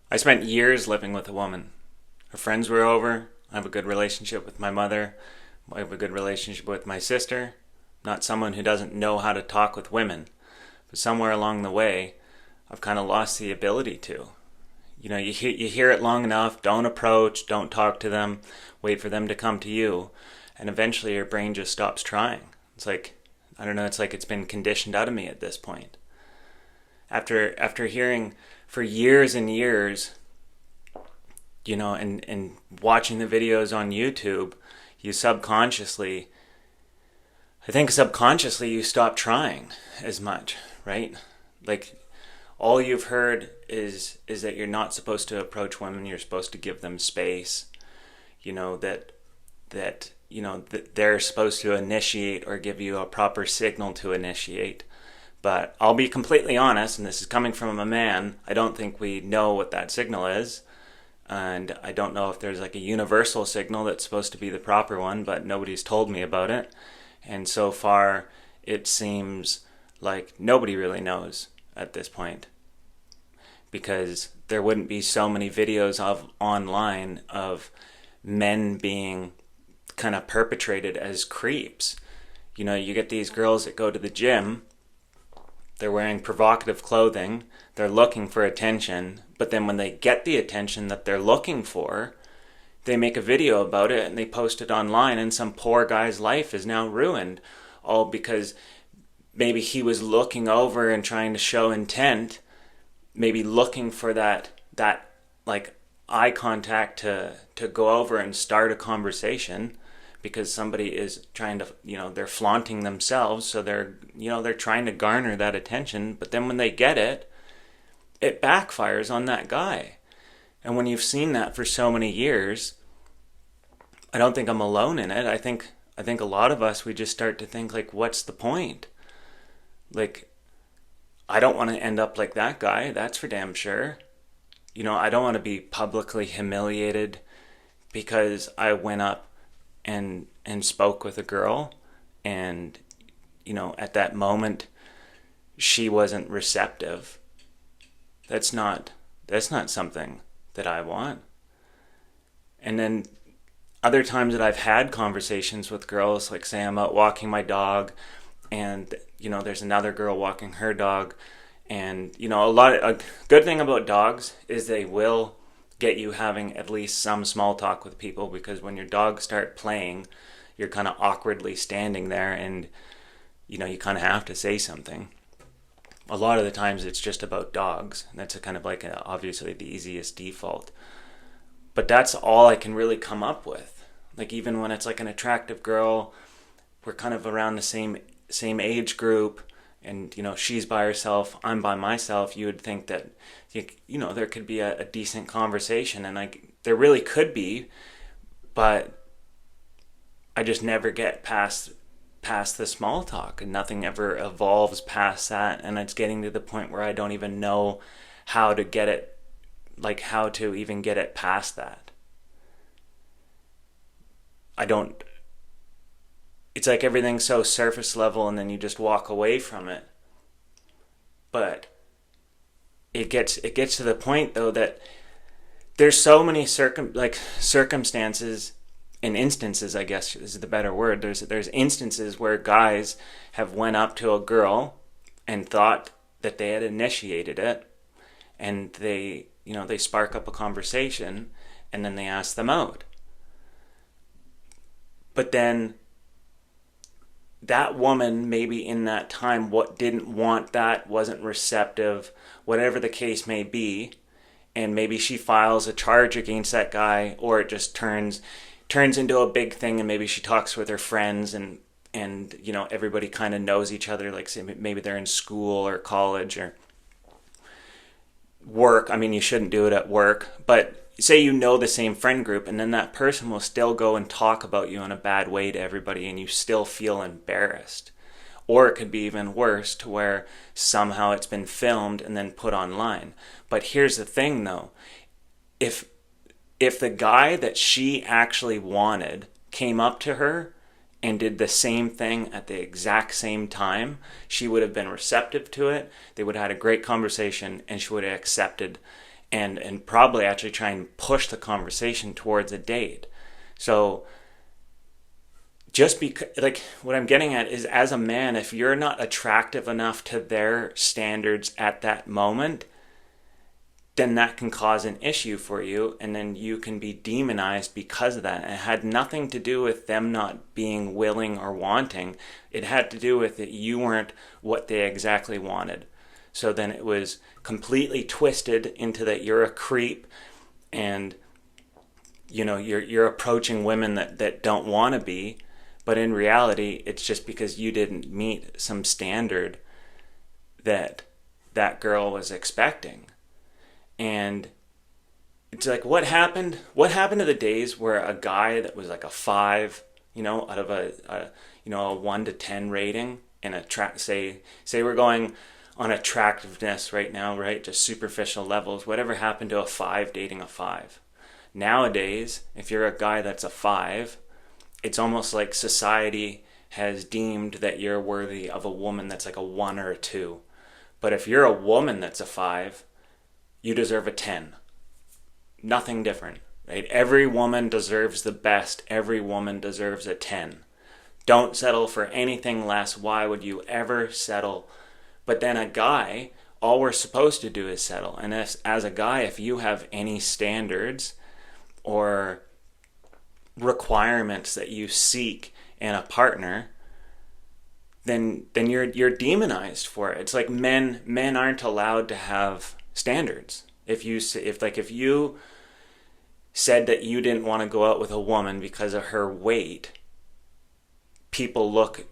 I spent years living with a woman. Her friends were over. I have a good relationship with my mother. I have a good relationship with my sister. Not someone who doesn't know how to talk with women. But somewhere along the way, I've kind of lost the ability to. You hear it long enough, don't approach, don't talk to them, wait for them to come to you, and eventually your brain just stops trying. It's like, I don't know, it's like it's been conditioned out of me at this point. After hearing for years and years, and watching the videos on YouTube, you subconsciously, I think subconsciously you stop trying as much, right? Like, all you've heard is that you're not supposed to approach women, you're supposed to give them space, that they're supposed to initiate or give you a proper signal to initiate. But I'll be completely honest, and this is coming from a man, I don't think we know what that signal is. And I don't know if there's like a universal signal that's supposed to be the proper one, but nobody's told me about it. And so far, it seems like nobody really knows at this point, because there wouldn't be so many videos of online of men being kind of perpetrated as creeps. You get these girls that go to the gym, they're wearing provocative clothing, they're looking for attention, but then when they get the attention that they're looking for, they make a video about it and they post it online, and some poor guy's life is now ruined, all because maybe he was looking over and trying to show intent, maybe looking for that like eye contact to go over and start a conversation, because somebody is trying to, they're flaunting themselves, so they're trying to garner that attention, but then when they get it, it backfires on that guy. And when you've seen that for so many years, I don't think I'm alone in it. I think a lot of us, we just start to think, like, what's the point? Like, I don't want to end up like that guy, that's for damn sure. I don't want to be publicly humiliated because I went up and spoke with a girl, and at that moment she wasn't receptive. That's not something that I want. And then other times that I've had conversations with girls, like say I'm out walking my dog, and there's another girl walking her dog, and a good thing about dogs is they will get you having at least some small talk with people, because when your dogs start playing, you're kind of awkwardly standing there, and you kind of have to say something. A lot of the times it's just about dogs, and that's kind of like obviously the easiest default. But that's all I can really come up with. Like, even when it's like an attractive girl, we're kind of around the same age group, and she's by herself, I'm by myself, you would think that there could be a decent conversation, and there really could be, but I just never get past the small talk, and nothing ever evolves past that, and it's getting to the point where I don't even know how to get it, like how to even get it past that. It's like everything's so surface level, and then you just walk away from it. But it gets to the point, though, that there's so many circumstances and instances, I guess is the better word. There's instances where guys have went up to a girl and thought that they had initiated it, and they spark up a conversation, and then they ask them out. But then that woman, maybe in that time, didn't want that, wasn't receptive, whatever the case may be, and maybe she files a charge against that guy, or it just turns into a big thing, and maybe she talks with her friends, and everybody kind of knows each other, like say maybe they're in school or college or work. I mean, you shouldn't do it at work, but say the same friend group, and then that person will still go and talk about you in a bad way to everybody, and you still feel embarrassed. Or it could be even worse, to where somehow it's been filmed and then put online. But here's the thing, though. If the guy that she actually wanted came up to her and did the same thing at the exact same time, she would have been receptive to it. They would have had a great conversation, and she would have accepted and probably actually try and push the conversation towards a date. So just because, like, what I'm getting at is, as a man, if you're not attractive enough to their standards at that moment, then that can cause an issue for you, and then you can be demonized because of that. And it had nothing to do with them not being willing or wanting. It had to do with that you weren't what they exactly wanted. So then it was completely twisted into that you're a creep, and you're approaching women that don't want to be, but in reality it's just because you didn't meet some standard that that girl was expecting. And it's like, what happened to the days where a guy that was like a 5, out of a 1 to 10 rating, and say we're going on attractiveness right now, right? Just superficial levels. Whatever happened to a 5 dating a 5? Nowadays, if you're a guy that's a 5, it's almost like society has deemed that you're worthy of a woman that's like a 1 or a 2. But if you're a woman that's a 5, you deserve a 10. Nothing different, right? Every woman deserves the best. Every woman deserves a 10. Don't settle for anything less. Why would you ever settle? But then a guy, all we're supposed to do is settle. And as a guy, if you have any standards or requirements that you seek in a partner, then you're demonized for it. It's like men aren't allowed to have standards. If you said that you didn't want to go out with a woman because of her weight, people look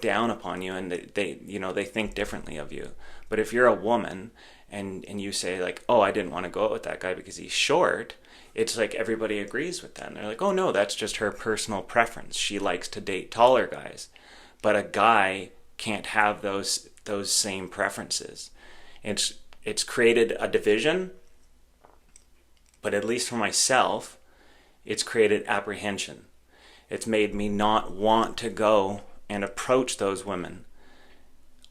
down upon you, and they think differently of you. But if you're a woman and you say like, oh, I didn't want to go out with that guy because he's short, it's like everybody agrees with that. And they're like, oh no, that's just her personal preference. She likes to date taller guys. But a guy can't have those same preferences. It's created a division, but at least for myself, it's created apprehension. It's made me not want to go and approach those women.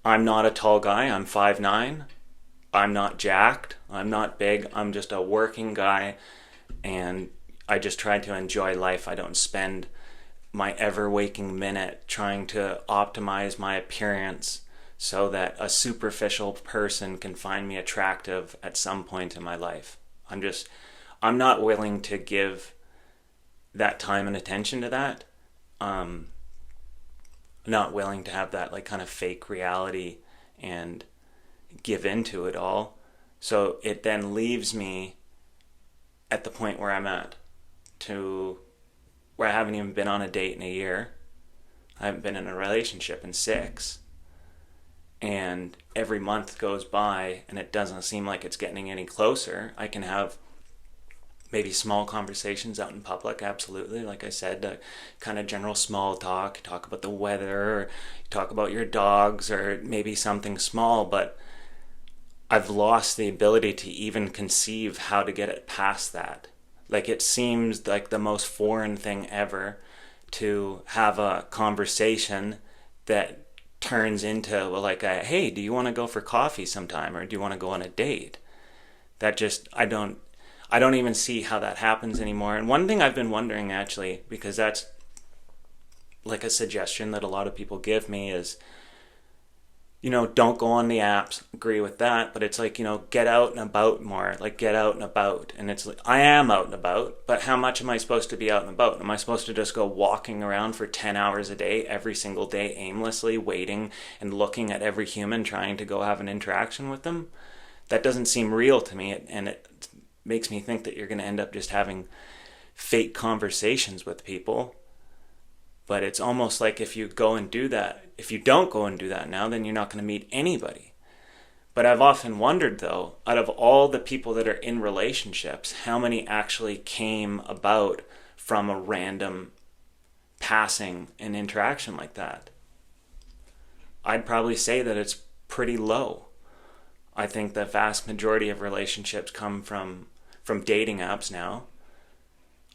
I'm not a tall guy. I'm 5'9". I'm not jacked. I'm not big. I'm just a working guy, and I just try to enjoy life. I don't spend my ever-waking minute trying to optimize my appearance so that a superficial person can find me attractive at some point in my life. I'm not willing to give that time and attention to that. Not willing to have that like kind of fake reality and give into it all. So it then leaves me at the point where I'm at, to where I haven't even been on a date in a year. I haven't been in a relationship in 6. And every month goes by and it doesn't seem like it's getting any closer. I can have maybe small conversations out in public, absolutely. Like I said, kind of general small talk about the weather, or talk about your dogs, or maybe something small, but I've lost the ability to even conceive how to get it past that. Like, it seems like the most foreign thing ever to have a conversation that turns into like a, hey, do you want to go for coffee sometime, or do you want to go on a date? That just, I don't even see how that happens anymore. And one thing I've been wondering, actually, because that's like a suggestion that a lot of people give me, is, don't go on the apps. Agree with that. But it's like, get out and about more. Like, get out and about. And it's like, I am out and about, but how much am I supposed to be out and about? Am I supposed to just go walking around for 10 hours a day, every single day, aimlessly waiting and looking at every human, trying to go have an interaction with them? That doesn't seem real to me. And it makes me think that you're going to end up just having fake conversations with people. But it's almost like if you don't go and do that now, then you're not going to meet anybody. But I've often wondered, though, out of all the people that are in relationships, how many actually came about from a random passing an interaction like that? I'd probably say that it's pretty low. I think the vast majority of relationships come from dating apps now.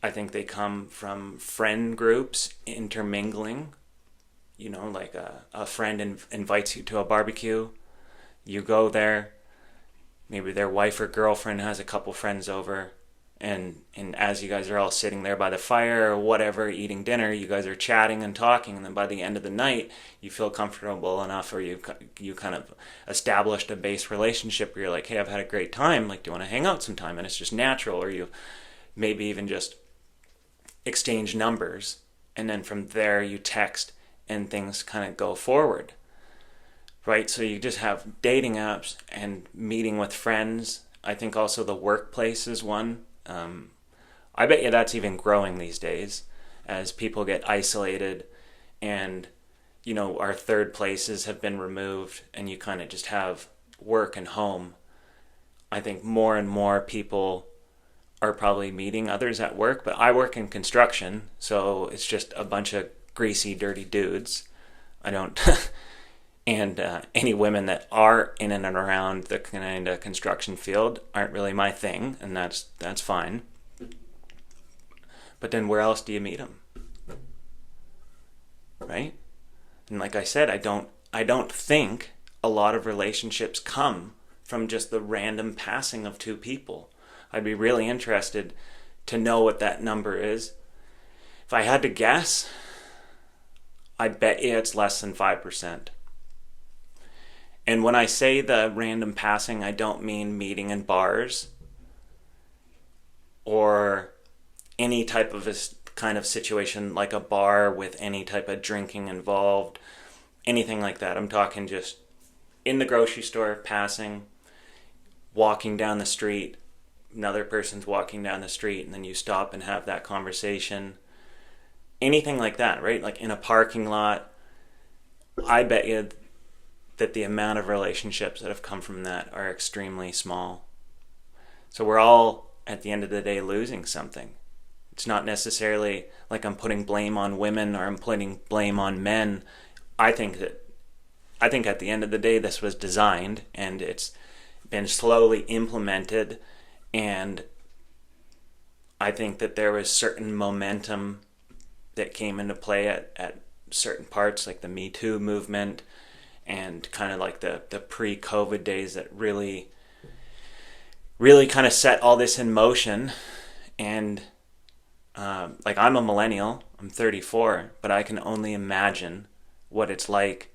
I think they come from friend groups intermingling. Like a friend invites you to a barbecue. You go there. maybe their wife or girlfriend has a couple friends over, and as you guys are all sitting there by the fire or whatever eating dinner, you guys are chatting and talking, and then by the end of the night you feel comfortable enough, or you kind of established a base relationship where you're like, hey, I've had a great time, like, do you want to hang out sometime? And it's just natural. Or you maybe even just exchange numbers, and then from there you text and things kind of go forward, right? So you just have dating apps and meeting with friends. I think also the workplace is one. I bet you that's even growing these days as people get isolated, and our third places have been removed, and you kind of just have work and home. I think more and more people are probably meeting others at work, but I work in construction, so it's just a bunch of greasy, dirty dudes. I don't and any women that are in and around the kind of construction field aren't really my thing, and that's fine. But then where else do you meet them, right? And like I said, I don't think a lot of relationships come from just the random passing of two people. I'd be really interested to know what that number is. If I had to guess, I bet you it's less than 5%. And when I say the random passing, I don't mean meeting in bars or any type of a kind of situation like a bar with any type of drinking involved, anything like that. I'm talking just in the grocery store, passing, walking down the street, another person's walking down the street, and then you stop and have that conversation. Anything like that, right? Like in a parking lot. I bet you that the amount of relationships that have come from that are extremely small. So we're all, at the end of the day, losing something. It's not necessarily like I'm putting blame on women or I'm putting blame on men. I think at the end of the day, this was designed and it's been slowly implemented, and I think that there was certain momentum that came into play at certain parts, like the Me Too movement and kind of like the pre-COVID days that really kind of set all this in motion. And like, I'm a millennial, I'm 34, but I can only imagine what it's like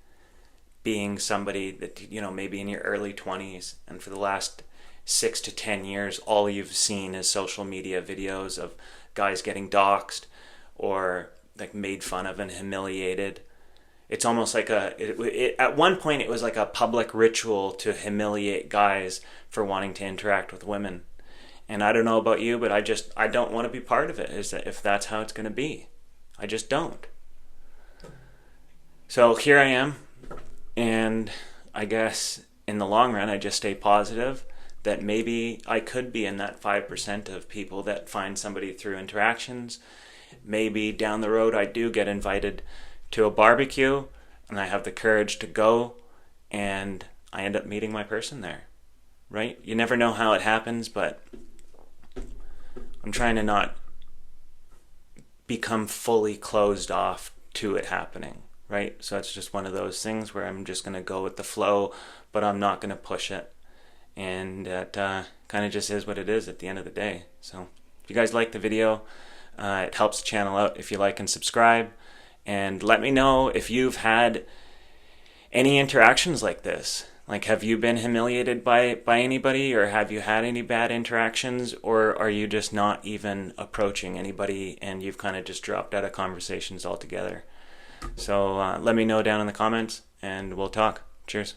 being somebody that, maybe in your early 20s, and for the last 6 to 10 years, all you've seen is social media videos of guys getting doxxed or like made fun of and humiliated. It's almost like at one point it was like a public ritual to humiliate guys for wanting to interact with women. And I don't know about you, but I don't want to be part of it, if that's how it's going to be. I just don't. So here I am, and I guess in the long run I just stay positive that maybe I could be in that 5% of people that find somebody through interactions. Maybe down the road I do get invited to a barbecue and I have the courage to go and I end up meeting my person there, right? You never know how it happens, but I'm trying to not become fully closed off to it happening, right? So it's just one of those things where I'm just going to go with the flow, but I'm not going to push it. And that kind of just is what it is at the end of the day. So if you guys like the video, it helps the channel out if you like and subscribe. And let me know if you've had any interactions like this. Like, have you been humiliated by anybody, or have you had any bad interactions, or are you just not even approaching anybody and you've kind of just dropped out of conversations altogether? So let me know down in the comments and we'll talk. Cheers.